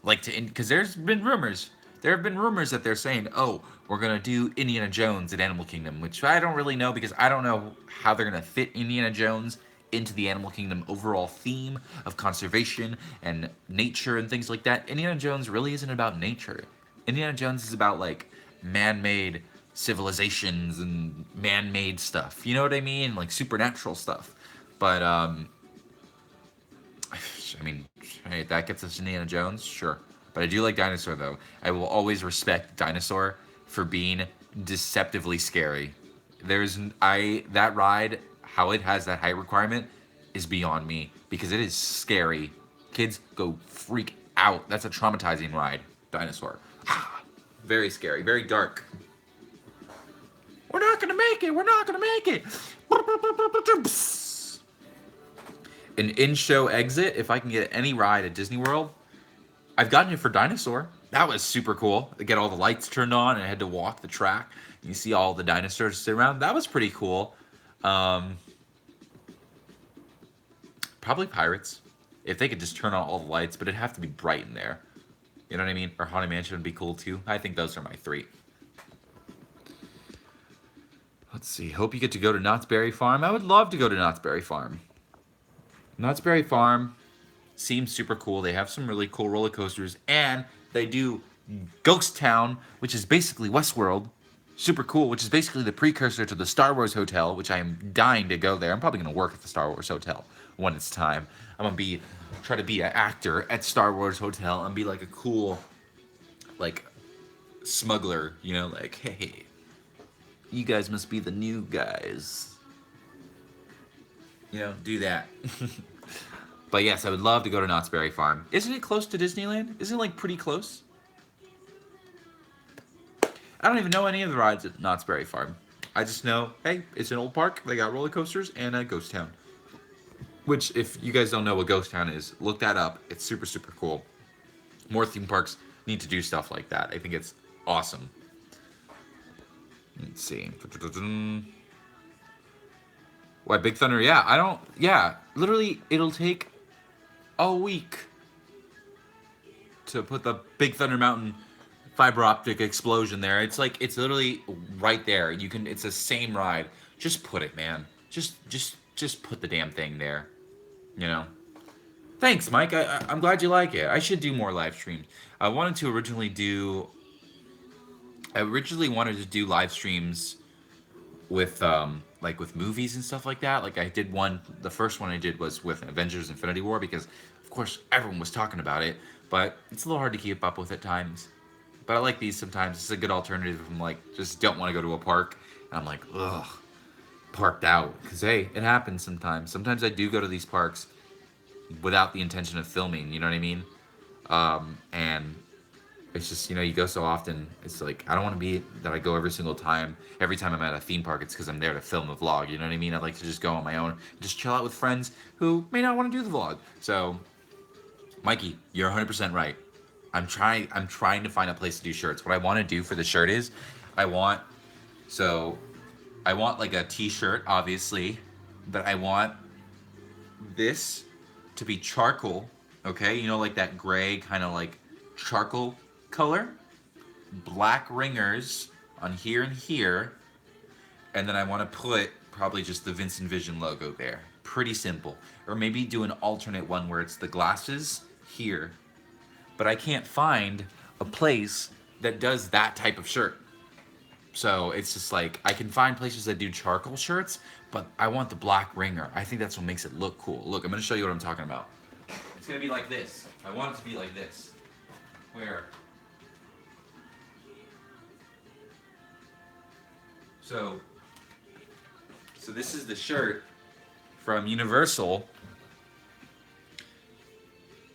Because there's been rumors. There have been rumors that they're saying, oh, we're going to do Indiana Jones at Animal Kingdom, which I don't really know, because I don't know how they're going to fit Indiana Jones into the animal kingdom overall theme of conservation and nature and things like that, Indiana Jones really isn't about nature. Indiana Jones is about like man-made civilizations and man-made stuff. You know what I mean? Like supernatural stuff. But I mean, hey, that gets us Indiana Jones, sure. But I do like Dinosaur though. I will always respect Dinosaur for being deceptively scary. That ride, how it has that height requirement is beyond me because it is scary. Kids go freak out. That's a traumatizing ride. Dinosaur. Very scary, very dark. We're not gonna make it. We're not gonna make it. An in-show exit. If I can get any ride at Disney World, I've gotten it for Dinosaur. That was super cool. To get all the lights turned on and I had to walk the track. You see all the dinosaurs sit around. That was pretty cool. Probably Pirates. If they could just turn on all the lights, but it'd have to be bright in there. You know what I mean? Or Haunted Mansion would be cool too. I think those are my three. Let's see. Hope you get to go to Knott's Berry Farm. I would love to go to Knott's Berry Farm. Knott's Berry Farm seems super cool. They have some really cool roller coasters, and they do Ghost Town, which is basically Westworld. Super cool, which is basically the precursor to the Star Wars Hotel, which I am dying to go there. I'm probably going to work at the Star Wars Hotel when it's time. I'm going to try to be an actor at Star Wars Hotel and be like a cool, like, smuggler, you know, like, hey, you guys must be the new guys. You know, do that. But yes, I would love to go to Knott's Berry Farm. Isn't it close to Disneyland? Isn't it like pretty close? I don't even know any of the rides at Knott's Berry Farm. I just know, hey, it's an old park. They got roller coasters and a ghost town. Which, if you guys don't know what ghost town is, look that up. It's super, super cool. More theme parks need to do stuff like that. I think it's awesome. Let's see. Why, Big Thunder? Yeah, literally, it'll take a week to put the Big Thunder Mountain fiber optic explosion there. It's literally right there. It's the same ride. Just put it, man. Just put the damn thing there. You know? Thanks, Mike. I'm glad you like it. I should do more live streams. I originally wanted to do live streams with with movies and stuff like that. Like I did the first one I did was with Avengers Infinity War because of course everyone was talking about it, but it's a little hard to keep up with at times. But I like these sometimes. It's a good alternative if I'm like just don't want to go to a park and I'm like ugh, parked out, because hey, it happens sometimes. Sometimes I do go to these parks without the intention of filming, you know what I mean? And it's just, you go so often, it's like, I don't want to be that I go every single time. Every time I'm at a theme park, it's because I'm there to film the vlog, you know what I mean? I like to just go on my own, just chill out with friends who may not want to do the vlog. So, Mikey, you're 100% right. I'm trying to find a place to do shirts. What I want to do for the shirt is, I want like a t-shirt, obviously, but I want this to be charcoal, okay? You know, like that gray kind of like charcoal color, black ringers on here and here, and then I want to put probably just the VincentVision logo there. Pretty simple. Or maybe do an alternate one where it's the glasses here. But I can't find a place that does that type of shirt. So it's just like, I can find places that do charcoal shirts, but I want the black ringer. I think that's what makes it look cool. Look, I'm going to show you what I'm talking about. It's going to be like this. I want it to be like this. Where? So this is the shirt from Universal.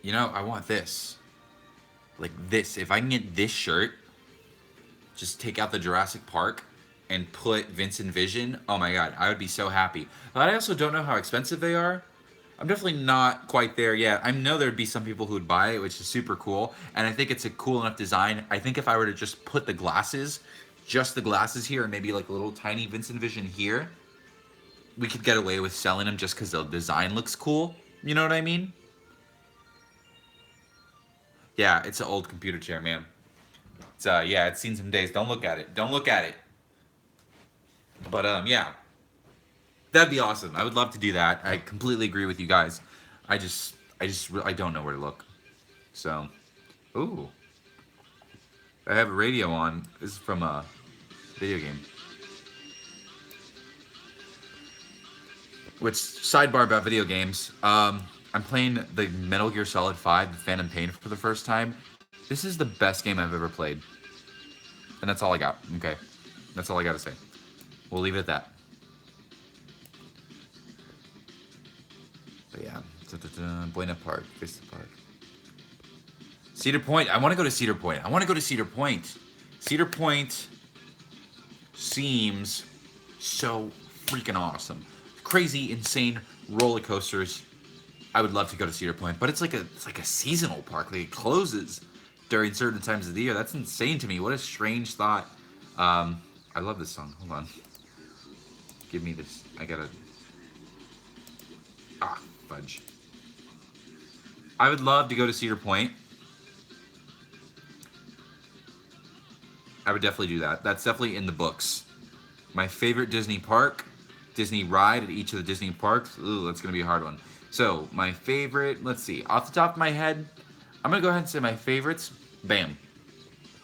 I want this. Like this. If I can get this shirt, just take out the Jurassic Park and put VincentVision, oh my god, I would be so happy. But I also don't know how expensive they are. I'm definitely not quite there yet. I know there'd be some people who would buy it, which is super cool. And I think it's a cool enough design. I think if I were to just put just the glasses here, and maybe like a little tiny VincentVision here, we could get away with selling them just because the design looks cool. You know what I mean? Yeah, it's an old computer chair, man. It's seen some days. Don't look at it. Don't look at it. But yeah. That'd be awesome. I would love to do that. I completely agree with you guys. I don't know where to look. So, ooh, I have a radio on. This is from a video game. Which sidebar about video games? I'm playing the Metal Gear Solid 5, The Phantom Pain, for the first time. This is the best game I've ever played, and that's all I got. Okay, that's all I got to say. We'll leave it at that. But yeah, Buena Park, Vista Park, Cedar Point. I want to go to Cedar Point. I want to go to Cedar Point. Cedar Point seems so freaking awesome. Crazy, insane roller coasters. I would love to go to Cedar Point, but it's like a seasonal park. Like it closes during certain times of the year. That's insane to me. What a strange thought. I love this song. Hold on. Give me this. I gotta. Ah, fudge. I would love to go to Cedar Point. I would definitely do that. That's definitely in the books. My favorite Disney park, Disney ride at each of the Disney parks. Ooh, that's gonna be a hard one. So my favorite, let's see, off the top of my head, I'm gonna go ahead and say my favorites. Bam.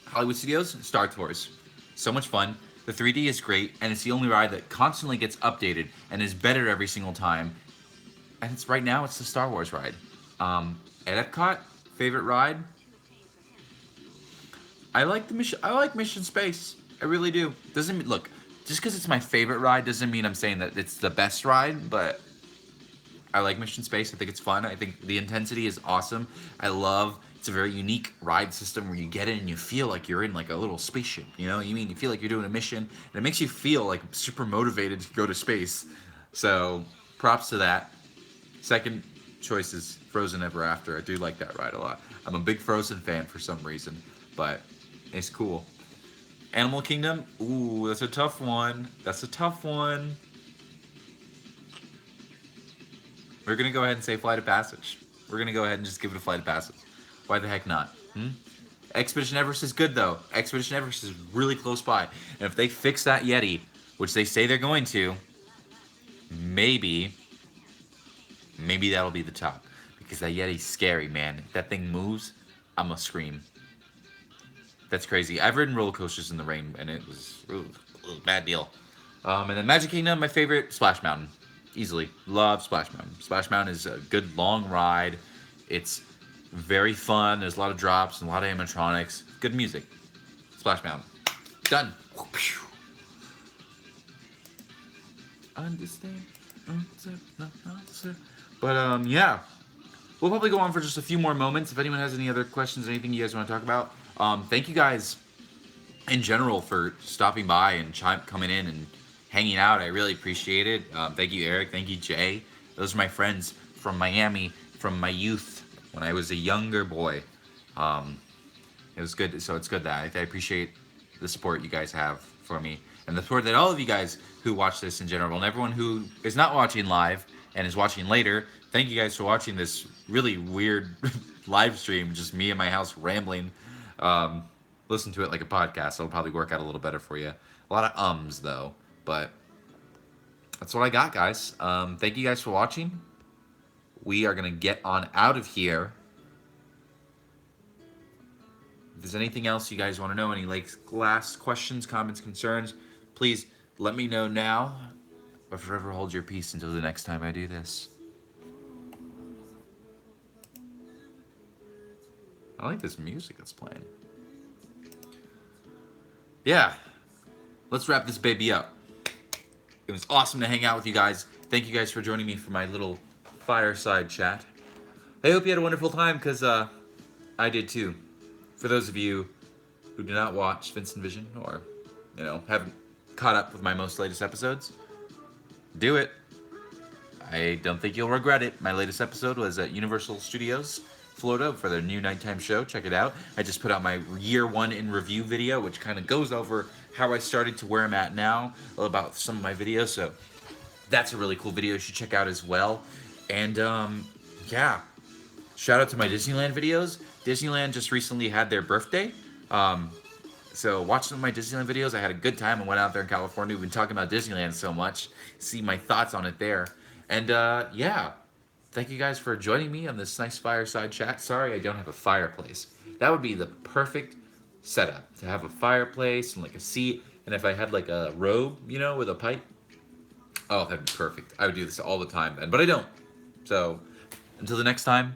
Hollywood Studios, Star Tours. So much fun. The 3D is great, and it's the only ride that constantly gets updated and is better every single time. And it's right now, it's the Star Wars ride. At Epcot, favorite ride. I like the mission. I like Mission Space. I really do. Doesn't mean, look, just because it's my favorite ride doesn't mean I'm saying that it's the best ride, but I like Mission Space. I think it's fun. I think the intensity is awesome. I love, it's a very unique ride system where you get in and you feel like you're in like a little spaceship. You know, you feel like you're doing a mission, and it makes you feel like super motivated to go to space. So props to that. Second choice is Frozen Ever After. I do like that ride a lot. I'm a big Frozen fan for some reason, but it's cool. Animal Kingdom. Ooh, that's a tough one. That's a tough one. We're gonna go ahead and say Flight of Passage. We're gonna go ahead and just give it a Flight of Passage. Why the heck not? Expedition Everest is good though. Expedition Everest is really close by, and if they fix that Yeti, which they say they're going to, maybe that'll be the top, because that Yeti's scary, man. If that thing moves, I'm gonna scream. That's crazy. I've ridden roller coasters in the rain, and it was a bad deal. And then Magic Kingdom, my favorite, Splash Mountain. Easily. Love Splash Mountain. Splash Mountain is a good long ride. It's very fun. There's a lot of drops and a lot of animatronics. Good music. Splash Mountain. Done. Understand. But yeah. We'll probably go on for just a few more moments. If anyone has any other questions, anything you guys want to talk about. Thank you guys in general for stopping by and coming in and hanging out. I really appreciate it. Thank you, Eric. Thank you, Jay. Those are my friends from Miami, from my youth when I was a younger boy. It was good. So it's good that I appreciate the support you guys have for me, and the support that all of you guys who watch this in general, and everyone who is not watching live and is watching later. Thank you guys for watching this really weird live stream, just me in my house rambling. Listen to it like a podcast. It'll probably work out a little better for you. A lot of ums though, but that's what I got, guys. Thank you guys for watching. We are gonna get on out of here. If there's anything else you guys want to know, any like last questions, comments, concerns, please let me know now. But forever hold your peace until the next time I do this. I like this music that's playing. Yeah. Let's wrap this baby up. It was awesome to hang out with you guys. Thank you guys for joining me for my little fireside chat. I hope you had a wonderful time, because I did too. For those of you who do not watch VincentVision, or, haven't caught up with my most latest episodes, do it. I don't think you'll regret it. My latest episode was at Universal Studios Florida for their new nighttime show. Check it out. I just put out my year 1 in review video, which kind of goes over how I started to where I'm at now, about some of my videos. So that's a really cool video you should check out as well. And yeah, shout out to my Disneyland videos. Disneyland just recently had their birthday. So watch some of my Disneyland videos. I had a good time. I went out there in California. We've been talking about Disneyland so much. See my thoughts on it there. And yeah, thank you guys for joining me on this nice fireside chat. Sorry I don't have a fireplace. That would be the perfect setup to have a fireplace and like a seat. And if I had like a robe, you know, with a pipe, oh, that'd be perfect. I would do this all the time then, but I don't. So until the next time,